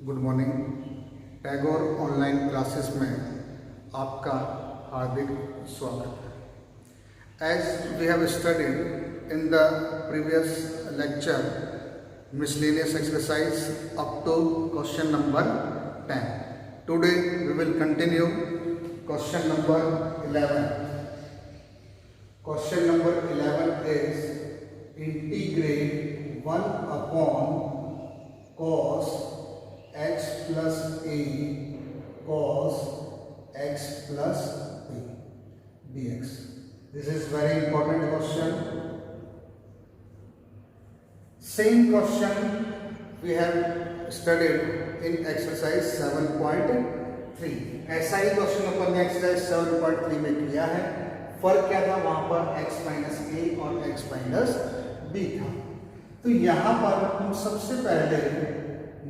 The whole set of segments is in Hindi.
Good morning. Tagore online classes में आपका हार्दिक स्वागत है। As we have studied in the previous lecture miscellaneous exercise up to question number 10. Today we will continue question number 11. Question number 11 is integrate 1 upon cos x plus a cos x plus b dx. This is very important question. Same question we have studied in exercise 7.3. ऐसा ही क्वेश्चन अपन ने एक्सरसाइज 7.3 में किया है। फर्क क्या था, वहां पर x माइनस ए और x माइनस बी था। तो यहां पर हम सबसे पहले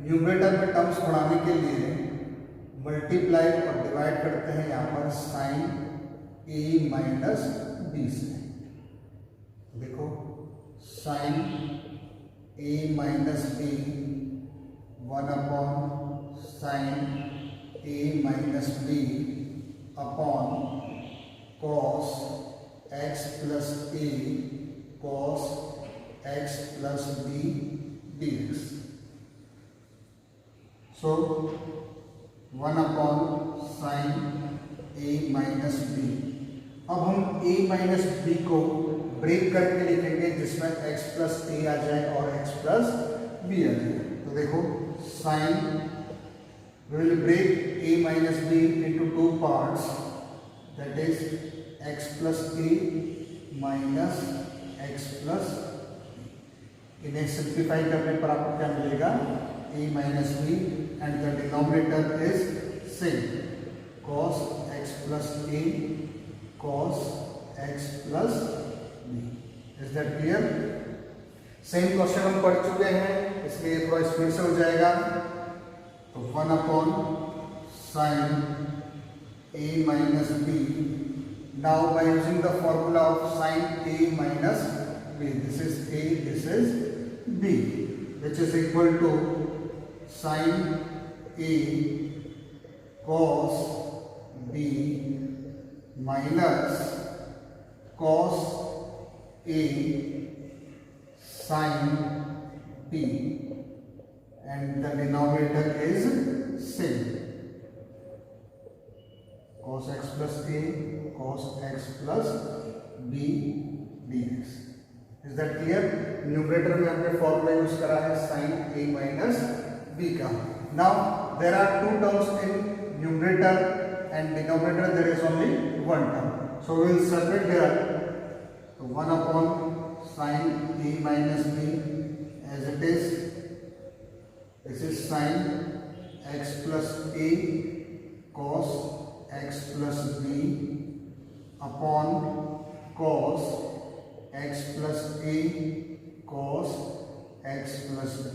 न्यूमरेटर में टर्म्स बढ़ाने के लिए मल्टीप्लाई और डिवाइड करते हैं यहाँ पर साइन ए माइनस बी से। देखो sign a minus b 1 upon sin a minus b upon cos x plus a cos x plus b dx. So 1 upon sin a minus b. अब हम a minus b को ब्रेक करके लिखेंगे जिसमें x प्लस ए आ जाए और x प्लस बी आ जाए। तो देखो sine we will break a minus b into two parts, that is x plus a minus x plus b. इन्हें सिंप्लीफाई करने पर आपको क्या मिलेगा, a minus b and the denominator is same cos x plus a cos x plus b. Is that clear? Same question हम पढ़ चुके हैं, इसलिए थोड़ा स्पीड से हो जाएगा। तो 1 upon sine a minus b, now by using the formula of sine a minus b, this is a, this is b, which is equal to sine a cos b minus cos a sin b and the denominator is same cos x plus a cos x plus b dx. Is that clear? Numerator में हमने फॉर्मूला यूज करा है sin a minus b का. Now there are two terms in numerator and denominator, there is only one term, so we will separate here. So 1 upon sin a minus b as it is, this is sin x plus a cos x plus b upon cos x plus a cos x plus b।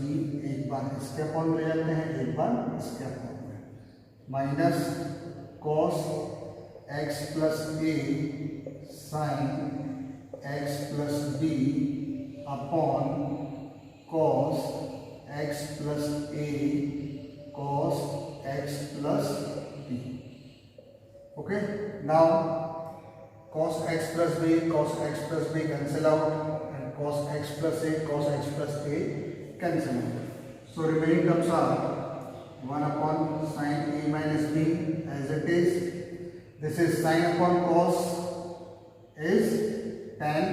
एक बार इसके अपॉन ले जाते हैं, एक बार इसके अपॉन में, minus cos x plus a sin x plus b upon cos x plus a cos x plus b. Okay, now cos x plus b cancel out and cos x plus a cos x plus a cancel out. So remaining terms are 1 upon sin a minus b as it is, this is sin upon cos is tan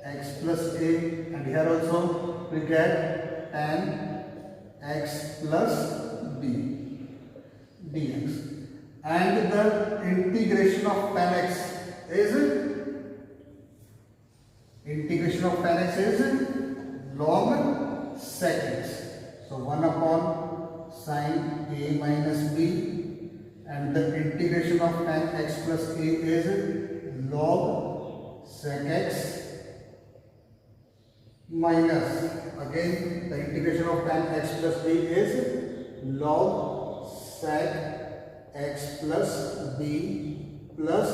x plus a, and here also we get tan x plus b dx, and the integration of tan x is log sec x. So 1 upon sin a minus b and the integration of tan x plus a is log sec x minus, again the integration of tan x plus b is log sec x plus b plus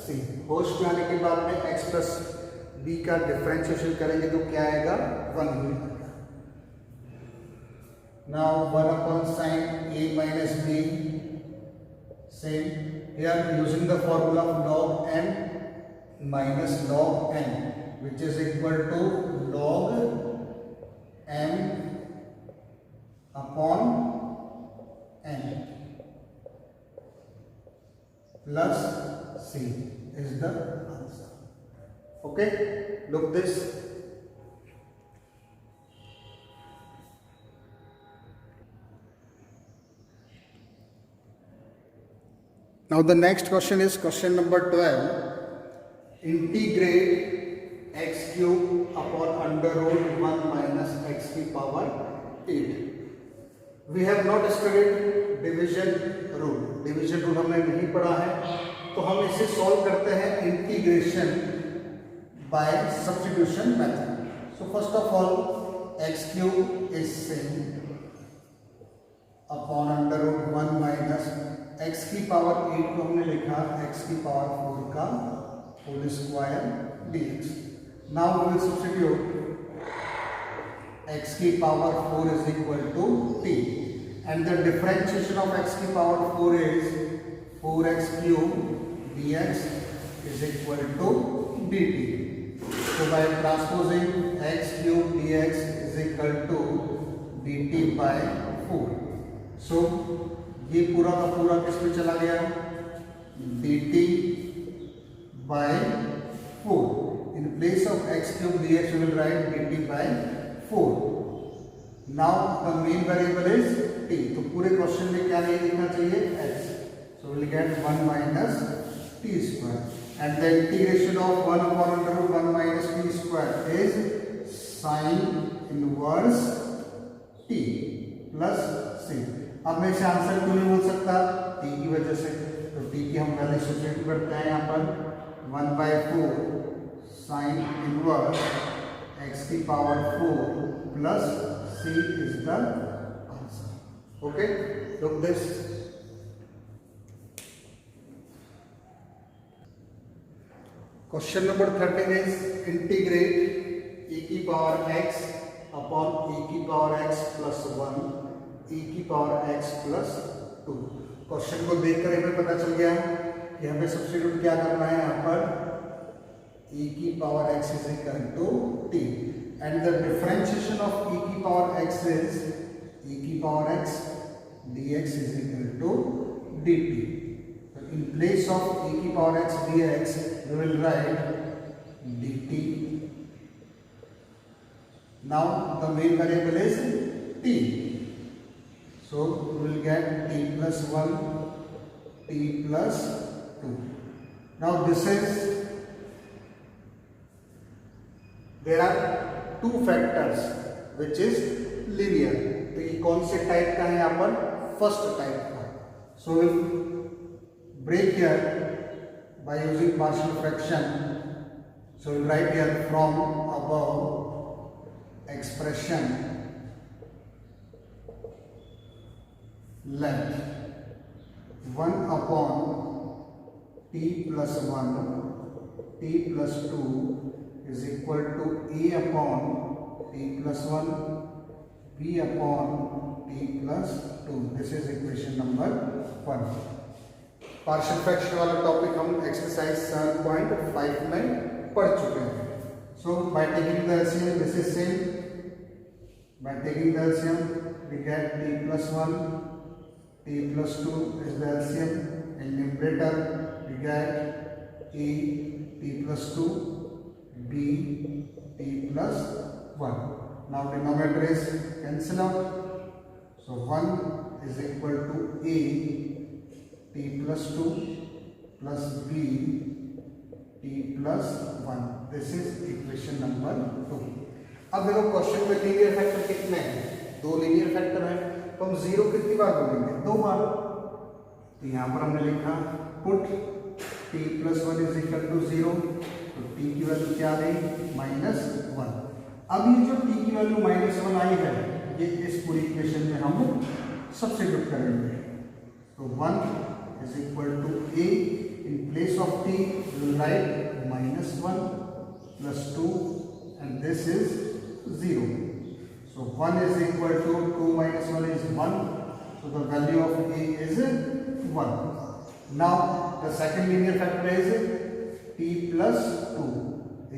c. होश में आने के बाद में x plus b का डिफरेंशिएशन करेंगे तो क्या आएगा, 1 मिलेगा। Now 1 upon sine A minus B. Same. Here using the formula of log m minus log n, which is equal to log m upon n plus c is the answer. Okay, look this. Now the next question is question number 12. Integrate x cube upon under root 1 minus x की power 8. We have not studied division rule. Division rule हमने नहीं पढ़ा है, तो हम इसे solve करते हैं integration by substitution method. So first of all, x cube is same upon under root 1 minus x की पावर 8 को हमने लिखा x की पावर 4 का whole square dx. Now we will substitute x की power 4 is equal to t, and the differentiation of x की power 4 is 4x cube dx is equal to dt. So by transposing x cube dx is equal to dt by 4. So ये पूरा का पूरा किस में चला गया, dt by 4. In place of x cube dx we will write dt by 4. Now the main variable is t. तो पूरे क्वेश्चन में क्या नहीं लिखना चाहिए, x. So we will get 1 minus t square, and the integration of 1 upon under root 1 minus t square is sine inverse t plus c. अब मैं इसे आंसर क्यों नहीं बोल सकता, t की वजह से. तो t की हम वैल्यू सब्स्टिट्यूट करते हैं यहाँ पर 1/4 साइन इनवर्स x की power 4 plus c is the answer. Okay, look this. Question number 13 is integrate e की पावर x अपॉन e की पावर x प्लस 1 e की पावर x प्लस 2. क्वेश्चन को देखकर हमें पता चल गया कि हमें सब्स्टिट्यूट क्या करना है यहाँ पर, e की power x is equal to t, and the differentiation of e की पावर x इज e की power x dx is equal to dt. In place of e की power x dx we will write dt. Now the main variable is t. So we will get t plus 1, t plus 2. Now this is, there are two factors which is linear. तो ये कौन से टाइप का है यहाँ पर, फर्स्ट टाइप का. So we will break here by using partial fraction. So we will write here from above expression length 1 upon t plus 1 t plus 2 is equal to a upon t plus 1 b upon t plus 2. This is equation number 1. Partial fraction वाला टॉपिक हम एक्सरसाइज 7.5 में पढ़ चुके हैं. So by taking the LCM, this is same. By taking the LCM we get t plus 1, t plus 2 is the LCM. In numerator we get a t plus 2, b t plus 1. Now denominator is cancel out. So 1 is equal to a t plus 2 plus b t plus 1. This is equation number 2. अब देखो क्वेश्चन में लीनियर फैक्टर कितने हैं, 2 लीनियर फैक्टर हैं, तो हम 0 कितनी बार बोलेंगे, 2 बार. तो यहाँ पर हमने लिखा put t plus 1 is equal to 0. तो t की वैल्यू क्या आ गई, -1. अब ये जो t की वैल्यू -1 आई है, ये इस पूरी इक्वेशन में हम सब्स्टिट्यूट करेंगे. तो 1 is equal to a, in place of t we will write -1 plus 2, and this is 0. So 1 is equal to 2 minus 1 is 1. So the value of A is 1. Now the second linear factor is t plus 2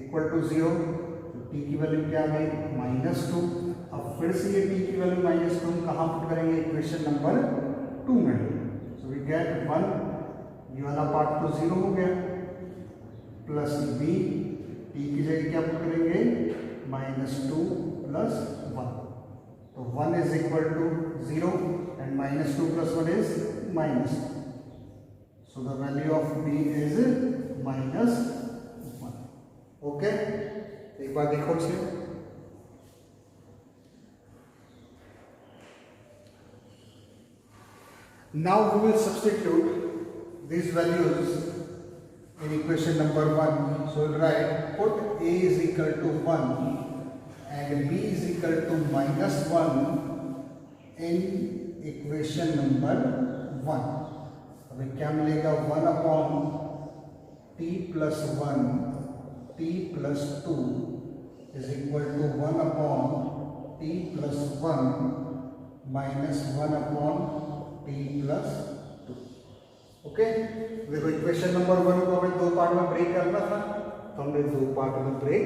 equal to 0. तो t की वैल्यू क्या है? -2. अब फिर से ये t की वैल्यू -2 कहाँ पुट करेंगे? इक्वेशन नंबर 2 में. सो वी गेट 1, ये वाला पार्ट तो 0 हो गया, प्लस b, t की जगह क्या पुट करेंगे? -2 प्लस 1. तो 1 is equal to 0 and -2 plus 1 is -2. So the value of b is -1. Okay, एक बार देखो इसे. Now we will substitute these values in equation number 1. So we'll write put a is equal to 1 and b is equal to -1 in equation number 1. अभी क्या मिलेगा? 1 upon t plus 1 t plus 2 is equal to 1 upon t plus 1 minus 1 upon t plus 2. Okay, देखो इक्वेशन नंबर 1 को हमें दो पार्ट में ब्रेक करना था, तो हमने दो पार्ट में ब्रेक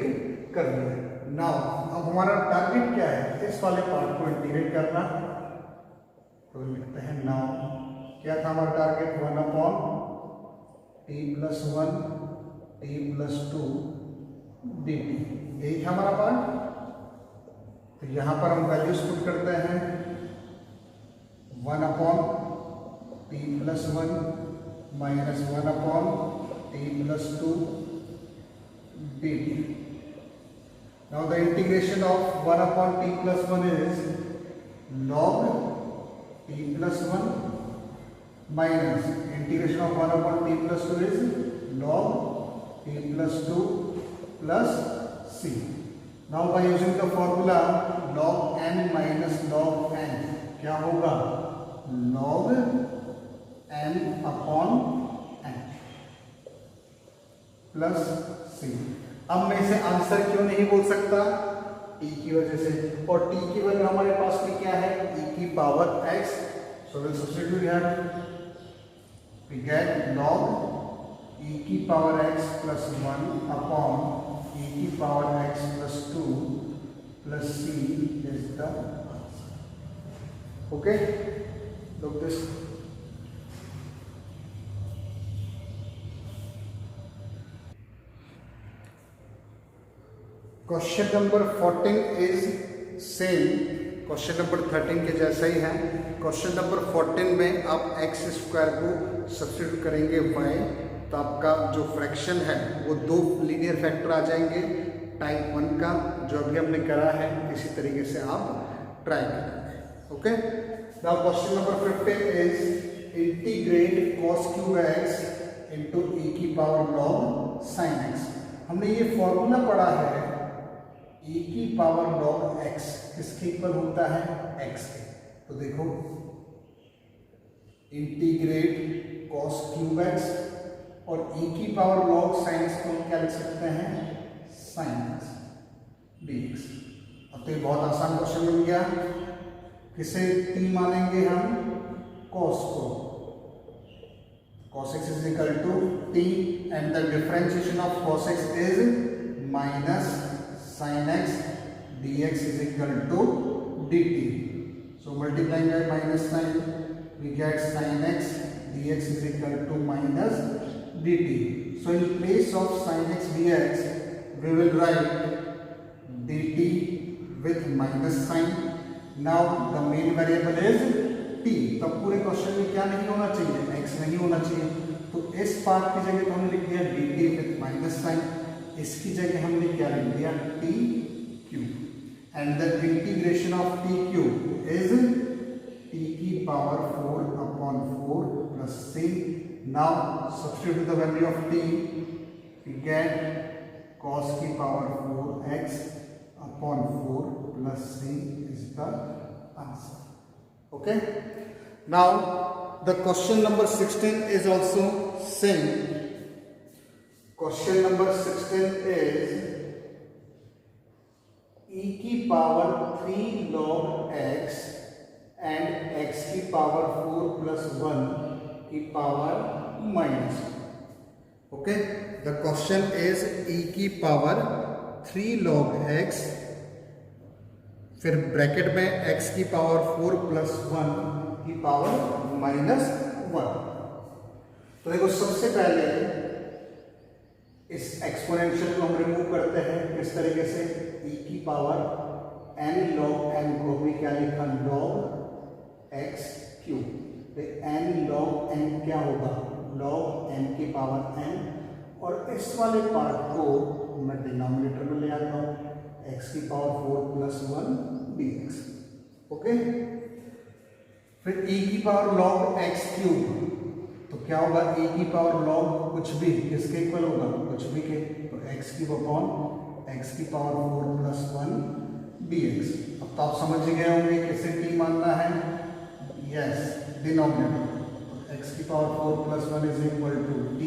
कर लिया. नाउ अब हमारा टारगेट क्या है? इस वाले पार्ट को इंटीग्रेट करना. तो लिखते हैं नाउ क्या था हमारा target? 1 upon t plus 1 t plus 2 dt. यही था हमारा पार्ट. तो यहां पर हम वैल्यूज पुट करते हैं. 1 upon t plus 1 minus 1 upon t plus 2 dt. Now the integration of 1 upon t plus 1 is log t plus 1 minus integration of 1 upon t plus 2 is log t plus 2 plus c. Now by using the formula log n minus log n क्या होगा? log n upon n plus c. अब मैं इसे आंसर क्यों नहीं बोल सकता? t की वजह से. और t की वैल्यू हमारे पास में क्या है? e की power x. So will substitute here. We get log e की power x plus 1 upon e की power x plus 2 plus c is the answer. Okay, look this. Question number 14 is same question number 13 के जैसा ही है. क्वेश्चन नंबर 14 में आप x स्क्वायर को सब्स्टिट्यूट करेंगे y, तो आपका जो फ्रैक्शन है वो दो लीनियर फैक्टर आ जाएंगे टाइप 1 का, जो अभी हमने करा है. इसी तरीके से आप ट्राई करेंगे. Okay, now question number 15 is integrate cos cube x into e की पावर log sin x. हमने ये फॉर्मूला पढ़ा है e की पावर log x किसके इक्वल होता है? x के. तो देखो इंटीग्रेट cos क्यूब x और e की पावर log sin x को हम क्या लिख सकते हैं? sin x dx. अब तो ये बहुत आसान क्वेश्चन बन गया. किसे t मानेंगे हम? cos को. cos x is equal to t and the differentiation of cos x is minus sin x dx is equal to dt. So multiplying by minus sign we get sin x dx is equal to minus dt. So in place of sin x dx we will write dt with minus sign. Now the main variable is t. तो पूरे क्वेश्चन में क्या नहीं होना चाहिए? x नहीं होना चाहिए. तो इस पार्ट की जगह तो हमने लिख दिया dt विथ माइनस साइन. इसकी जगह हमने क्या लिख दिया? t cube. And the integration of t cube is t की power 4 upon 4 plus c. Now substitute the value of t. We get cos की power 4x upon 4 plus c is the answer. Okay, now the question number 16 is also same. Question number 16 is e की power 3 log x and x की पावर 4 plus 1 की power minus. Okay, the question is e की पावर 3 log x, फिर ब्रैकेट में x की पावर 4 plus 1 की पावर minus 1. तो देखो सबसे पहले इस एक्सपोनेंशियल को हम रिमूव करते हैं किस तरीके से, e की पावर n log n को भी क्या लिखा, log x क्यूब. तो n log n क्या होगा, log n की पावर n, और इस वाले पार्ट को मैं डिनोमिनेटर में ले आता हूँ, x की पावर 4 plus 1 dx. ओके, फिर e की पावर log x क्यूब, तो क्या होगा, e की पावर log कुछ भी किसके इक्वल होगा, कुछ भी के, तो x क्यूब अपॉन x की पावर 4 plus 1 dx. अब तो आप समझ गए होंगे किसे t मानना है, यस, डिनोमिनेटर. तो x की power 4 plus 1 is equal to t,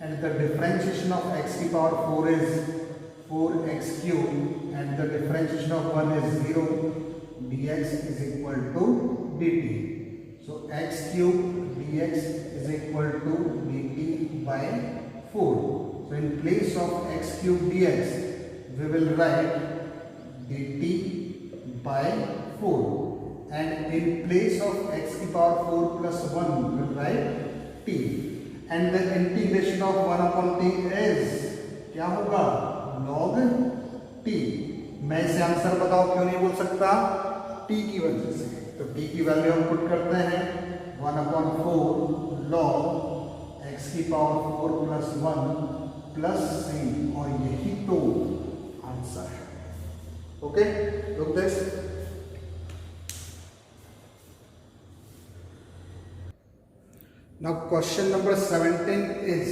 and the differentiation of x की power 4 is 4x cube, and the differentiation of 1 is 0, dx is equal to dt. So x cube dx is equal to dt by 4. So in place of x cube dx, we will write dt by 4, and in place of x की power 4 plus 1, we will write t, and the integration of 1 upon t is क्या होगा, log t. मैं इसे आंसर बताओ क्यों नहीं बोल सकता, t की वजह से. तो t की वैल्यू हम पुट करते हैं 1/4 log x की पावर 4 plus 1 plus c, और यही तो आंसर है. Okay, look this. Now question number 17 is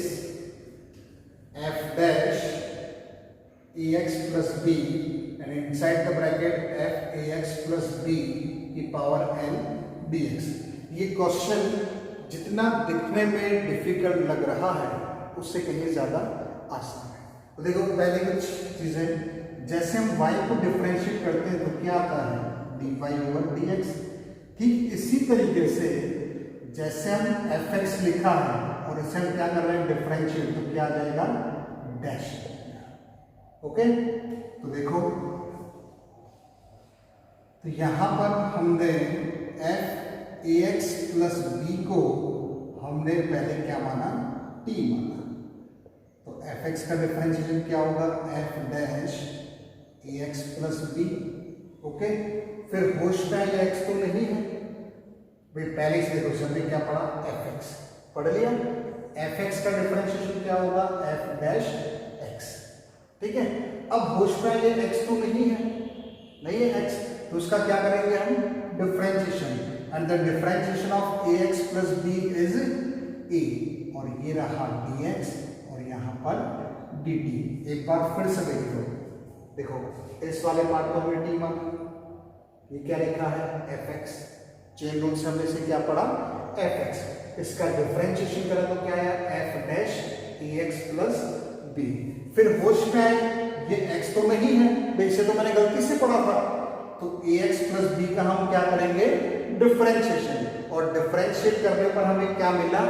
f dash ax plus b and inside the bracket f ax plus b की पावर n dx. ये क्वेश्चन जितना दिखने में डिफिकल्ट लग रहा है उससे कहीं ज्यादा आसान है. तो देखो पहले कुछ चीजें, जैसे हम y को डिफरेंशिएट करते हैं तो क्या आता है, dy/dx. ठीक इसी तरीके से जैसे हम fx लिखा है और इसे हम क्या कर रहे हैं, डिफरेंशिएट, तो क्या आ जाएगा, डैश. ओके, तो देखो, तो यहां पर हमने f ax plus b को हमने पहले क्या माना, t माना. तो fx का डिफरेंशिएशन क्या होगा, f dash ax plus b. Okay, फिर होश में ये x तो नहीं है भाई, पहले से देखो हमने क्या पढ़ा, fx पढ़ लिया. fx का डिफरेंशिएशन क्या होगा, f डैश x. ठीक है, अब होश में ये x तो नहीं है x, तो उसका क्या करेंगे हम, differentiation, and the differentiation of ax plus b is a, और ये रहा dx और यहाँ पर dt. एक बार फिर से देख लो, देखो इस वाले पार्ट को हमने t माना, ये क्या लिखा है, fx. चेन रूल से हमने से क्या पढ़ा, fx. इसका डिफरेंशिएशन करें तो क्या है, f dash ax plus b. फिर होश में आए ये x तो नहीं है, इसे तो मैंने गलती से पढ़ा था, तो ax plus b का हम क्या करेंगे, डिफरेंशिएशन, और डिफरेंशिएट करने पर हमें क्या मिला,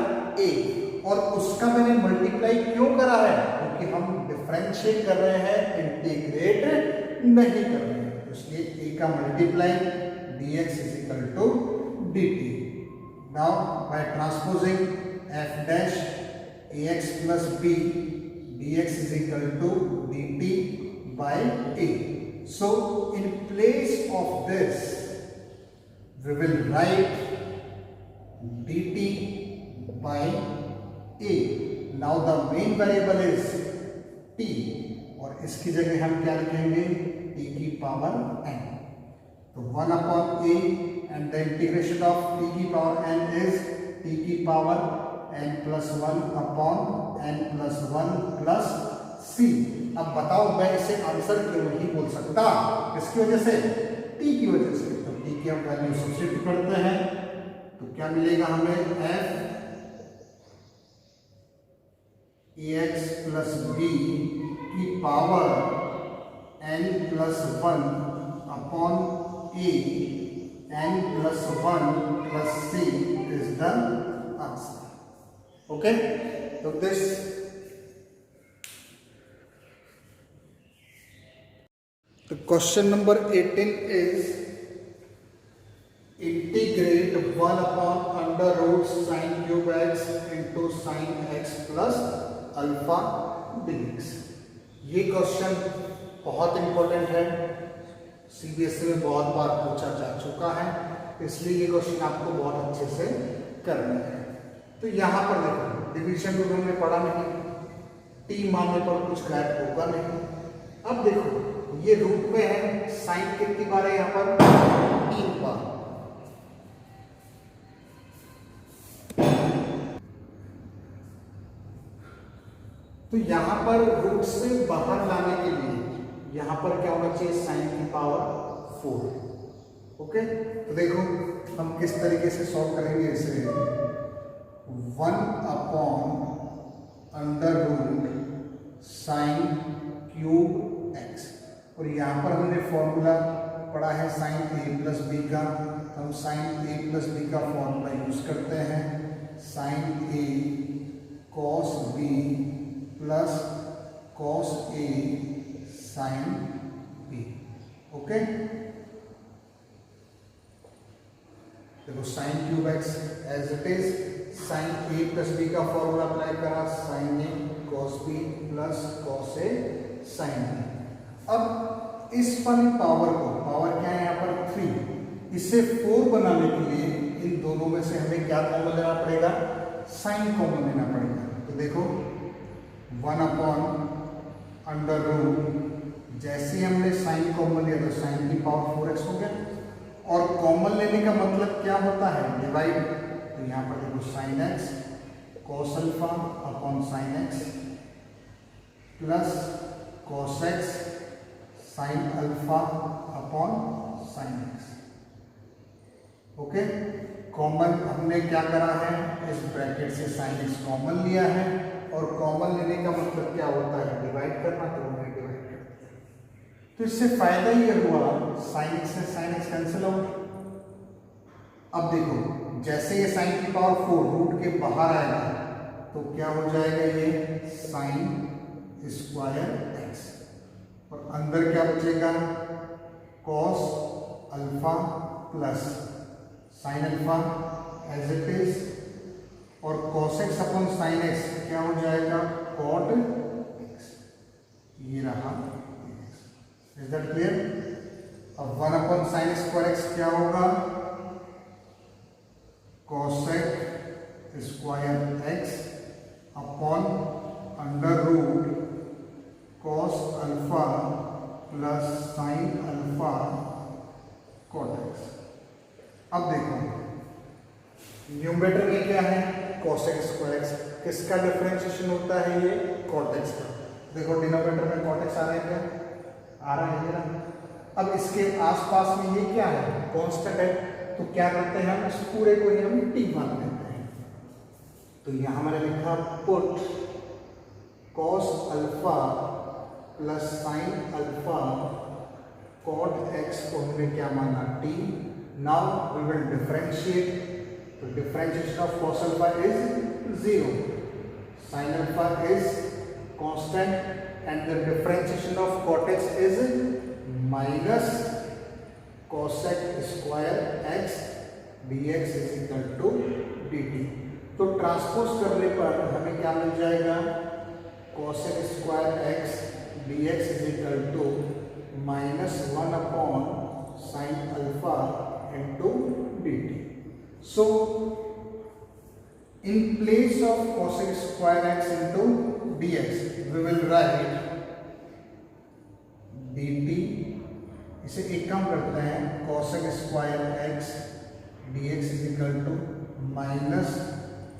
a, और उसका मैंने मल्टीप्लाई क्यों करा है, क्योंकि हम डिफरेंशिएट कर रहे हैं, इंटीग्रेट नहीं कर रहे हैं, इसलिए a का multiply dx is equal to dt. Now by transposing f dash ax plus b, dx is equal to dt by a. So in place of this we will write dt by a. Now the main variable is t, और इसकी जगह हम क्या लिखेंगे, t की पावर n. तो 1/a, and the integration of t की पावर n is t की power n plus 1 upon n plus 1 plus c. अब बताओ मैं इसे आंसर क्यों नहीं बोल सकता, किसकी वजह से, t की वजह से. तो t की हम वैल्यू सब्स्टिट्यूट करते हैं, तो क्या मिलेगा हमें, f ax plus b की power n plus 1 upon A n plus 1 plus c is the answer. Okay, so this the question number 18 is integrate 1 upon under root sin cube x into sin x plus alpha dx. ये क्वेश्चन बहुत इंपॉर्टेंट है, सीबीएसई में बहुत बार पूछा जा चुका है, इसलिए ये क्वेश्चन आपको बहुत अच्छे से करना है। तो यहाँ पर देखो डिवीजन रूल हमने पढ़ा नहीं, टी मानने पर कुछ गायब होगा नहीं। अब देखो ये रूट में है, साइन कितनी बार है यहाँ पर? 3 बार। तो यहाँ पर रूट से बाहर लाने के लिए यहाँ पर क्या होना चाहिए? साइन की पावर 4। ओके, तो देखो हम किस तरीके से सॉल्व करेंगे इसे। 1 upon under root sine cube x, और यहाँ पर हमने फॉर्मूला पढ़ा है साइन ए प्लस बी का, तो हम साइन ए प्लस बी का फॉर्मूला यूज करते हैं। Sine a cos b plus cos a sine b. Okay, देखो sine cube x as it is, sine a plus b का फॉर्मूला अप्लाई करा, sine a cos b plus cos a sine b. अब इस वाली पावर को, पावर क्या है यहाँ पर 3, इसे 4 बनाने के लिए इन दोनों में से हमें क्या कॉमन लेना पड़ेगा? साइन कॉमन लेना पड़ेगा। तो देखो 1 अपॉन अंडर रूट, जैसे ही हमने साइन कॉमन लिया तो साइन की पावर 4x हो गया, और कॉमन लेने का मतलब क्या होता है? डिवाइड। तो यहाँ पर देखो sine x cos alpha upon sine x plus cos x sine alpha upon sine x. Okay, common हमने क्या करा है? इस ब्रैकेट से साइन एक्स कॉमन लिया है, और कॉमन लेने का मतलब क्या होता है? डिवाइड करना, तो हमने डिवाइड कर दिया। तो इससे फायदा ये हुआ साइन एक्स से साइन एक्स कैंसिल आउट। अब देखो जैसे ये साइन की पावर 4 रूट के बाहर आएगा तो क्या हो जाएगा? ये साइन स्क्वायर एक्स, और अंदर क्या बचेगा? Cos alpha plus sine alpha as it is, और cos x upon sine x क्या हो जाएगा? Cot x. ये रहा, इज दैट क्लियर? अब 1 अपॉन साइन स्क्वायर एक्स क्या होगा? Cosec square x upon under root cos alpha plus sine alpha cot x. अब देखो न्यूमरेटर में क्या है? कॉसेक स्क्वायर एक्स, किसका डिफरेंशिएशन होता है? ये कॉट एक्स का। देखो डिनोमिनेटर में कॉट एक्स आ रहा है क्या? आ रहा है ना। अब इसके आसपास में ये क्या है? कांस्टेंट है, तो क्या करते हैं हम? इस पूरे को ही हम टी मान लेते हैं। तो यहां मैंने लिखा put cos alpha plus sine alpha cot x को हमने क्या माना? T. Now we will differentiate, तो differentiation of cos alpha is 0, sine alpha is constant, and the differentiation of cot x is minus cosec square x dx is equal to dt। तो ट्रांसपोज करने पर हमें क्या मिल जाएगा? cosec square x dx is equal to minus 1 upon sin alpha into dt। So in place of cosec square x into dx we will write dt, इसे एक काम करते हैं, cosec square x dx is equal to minus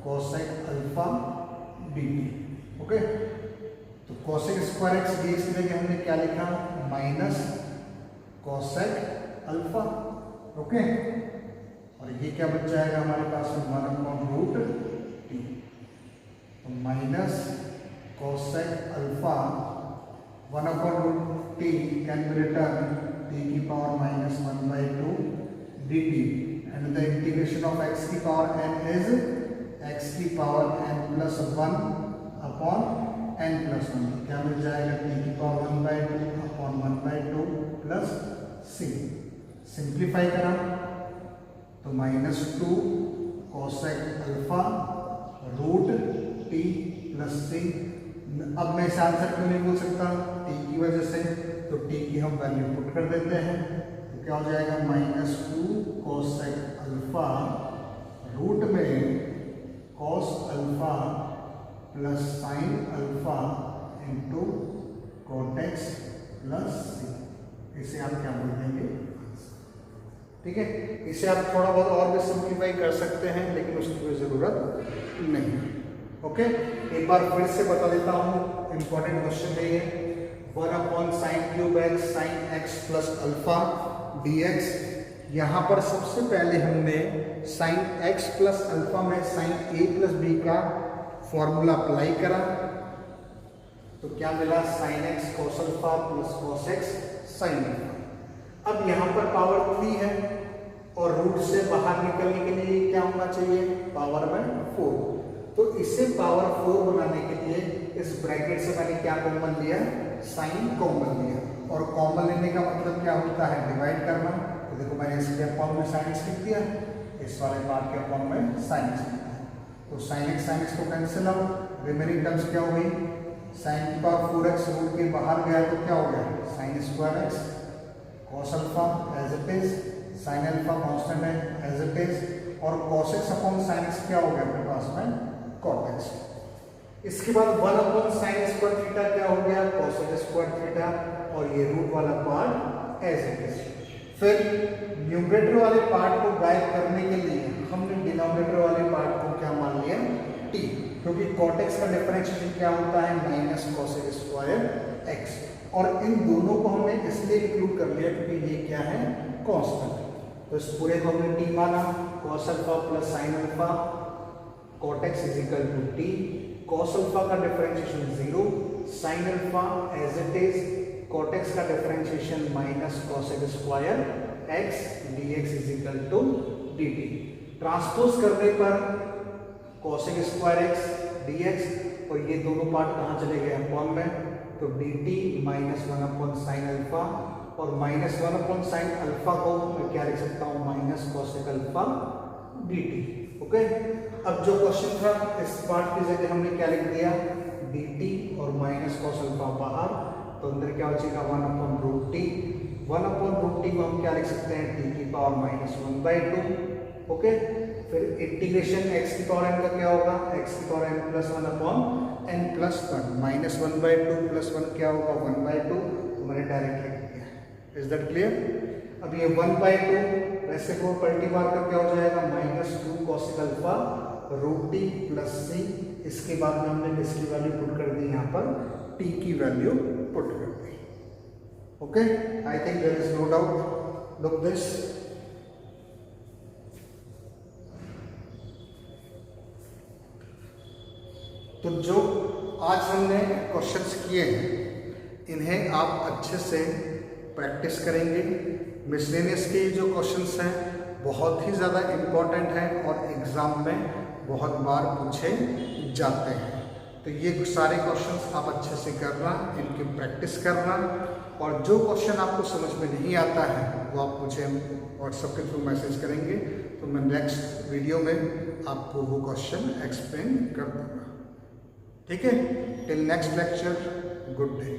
cosec alpha dt। Okay, तो cosec स्क्वायर x dx की जगह हमने क्या लिखा? Minus cosec alpha. ओके, और ये क्या बच जाएगा हमारे पास? 1 अपॉन रूट टी, तो minus cosec alpha 1 upon root t can be written T की power minus 1/2 dt and the integration of x की पावर n is x की power n plus 1 upon n plus 1। क्या मिल जाएगा? टी की power 1/2 upon 1/2 plus c। Simplify करा तो -2 cosec alpha root t plus c. अब मैं इस आंसर क्यों नहीं बोल सकता? टी की वजह से, तो टी की हम वैल्यू पुट कर देते हैं। तो क्या हो जाएगा? -2 कोसेक अल्फा रूट में cos alpha plus sine alpha into cot x plus c. इसे आप क्या बोल देंगे? ठीक है, इसे आप थोड़ा बहुत और भी सिंप्लीफाई कर सकते हैं, लेकिन उसकी कोई ज़रूरत नहीं। ओके, एक बार फिर से बता देता हूँ, इंपॉर्टेंट क्वेश्चन है ये। 1/sin³ sin x plus alpha dx। यहाँ पर सबसे पहले हमने sin x प्लस अल्फा में sin a प्लस b का फॉर्मूला अप्लाई करा, तो क्या मिला? sin x cos alpha plus cos x sin alpha. अब यहाँ पर पावर 3 है और रूट से बाहर निकलने के लिए क्या होना चाहिए? पावर में 4। तो इसे पावर 4 बनाने के लिए इस ब्रैकेट से मैंने क्या कॉमन लिया? साइन कॉमन लिया। और कॉमन लेने का मतलब क्या होता है? डिवाइड करना। तो देखो मैंने इसके अपॉन में साइन एक्स लिख दिया, इस वाले पार्ट के अपॉन में साइन एक्स लिख दिया। तो साइन एक्स को कैंसिल आउट, रिमेनिंग टर्म्स क्या हो गई? साइन की पावर 4x रूट के बाहर गया तो क्या हो गया? Sine square x cos alpha as it is, sine alpha constant है एज इट इज, और cos x अपॉन साइन एक्स क्या हो गया अपने पास में? cot x। इसके बाद 1/sin स्क्वायर थीटा क्या हो गया? cosec स्क्वायर थीटा, और ये रूट वाला पार्ट एज इट इज। फिर न्यूमरेटर वाले पार्ट को गायब करने के लिए हमने डिनोमिनेटर वाले पार्ट को क्या मान लिया? t, क्योंकि cot x का डिफरेंशिएशन क्या होता है? Minus cosec square x। और इन दोनों को हमने इसलिए इंक्लूड कर लिया क्योंकि ये क्या है? कांस्टेंट। तो इस पूरे को हमने t माना, cos alpha plus sine alpha cot x is equal to t। cos alpha का differentiation 0, sine alpha as it is, cot x का differentiation minus cosec square x dx is equal to dt। Transpose करने पर cosec स्क्वायर x dx, और ये दोनों पार्ट कहाँ चले गए? अपॉन में। तो dt माइनस 1/sin अल्फा, और माइनस 1/sin अल्फा को मैं क्या लिख सकता हूँ? Minus cosec alpha dt। Okay, अब जो क्वेश्चन था इस पार्ट की जगह हमने क्या लिख दिया? dt और माइनस cos अल्फा बाहर, तो अंदर क्या बचेगा? 1/√t। 1/√t को हम क्या लिख सकते हैं? t की पावर माइनस 1/2। ओके, फिर इंटीग्रेशन x की पावर n का क्या होगा? x की power n plus 1 upon n plus 1, minus 1/2 plus 1 क्या होगा? 1/2। तो मैंने डायरेक्ट लिख दिया। Is that clear? अब ये 1/2 वैसे को पलटी मार कर क्या हो जाएगा? -2 cosec alpha root t plus c. इसके बाद में हमने इसकी वैल्यू पुट कर दी, यहाँ पर t की वैल्यू पुट कर दी। Okay, I think there is no doubt. Look this, तो जो आज हमने क्वेश्चंस किए हैं इन्हें आप अच्छे से प्रैक्टिस करेंगे। मिसलेनियस के जो क्वेश्चंस हैं बहुत ही ज़्यादा इम्पॉर्टेंट हैं और एग्ज़ाम में बहुत बार पूछे जाते हैं। तो ये सारे क्वेश्चंस आप अच्छे से करना, इनकी प्रैक्टिस करना, और जो क्वेश्चन आपको समझ में नहीं आता है वो आप मुझे व्हाट्सएप के थ्रू मैसेज करेंगे, तो मैं नेक्स्ट वीडियो में आपको वो क्वेश्चन एक्सप्लेन कर दूँगा। ठीक है, till next lecture, good day.